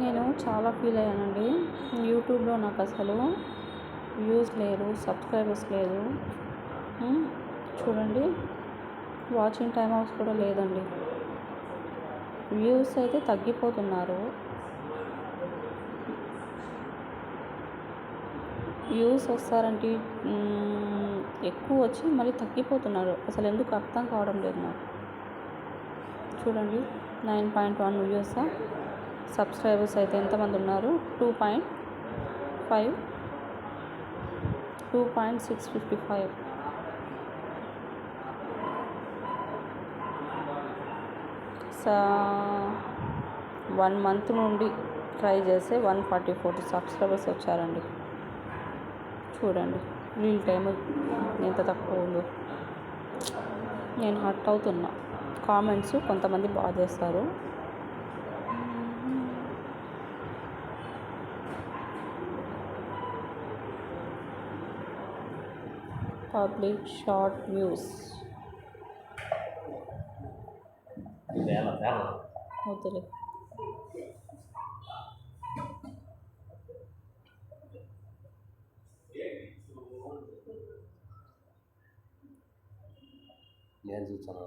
నేను చాలా ఫీల్ అయ్యానండి. యూట్యూబ్లో నాకు అసలు వ్యూస్ లేరు, సబ్స్క్రైబర్స్ లేదు. చూడండి, వాచింగ్ టైమ్ అవర్స్ కూడా లేదండి. వ్యూస్ అయితే తగ్గిపోతున్నారు. వ్యూస్ వస్తారంటే ఎక్కువ వచ్చి మళ్ళీ తగ్గిపోతున్నారు. అసలు ఎందుకు అర్థం కావడం లేదు నాకు. చూడండి, 9.1 వ్యూసా. సబ్స్క్రైబర్స్ అయితే ఎంతమంది ఉన్నారు? 2.5, 2.655. సా 1 మంత్ నుండి ట్రై చేస్తే 144 సబ్స్క్రైబర్స్ వచ్చారండి. చూడండి, రీల్ టైం ఎంత తక్కువ ఉందో. నేను హర్ట్ అవుతున్నా. కామెంట్స్ కొంతమంది బాగా చేస్తారు. పబ్లిక్ షార్ట్ వ్యూస్ వద్దులే. నేను చూసాను.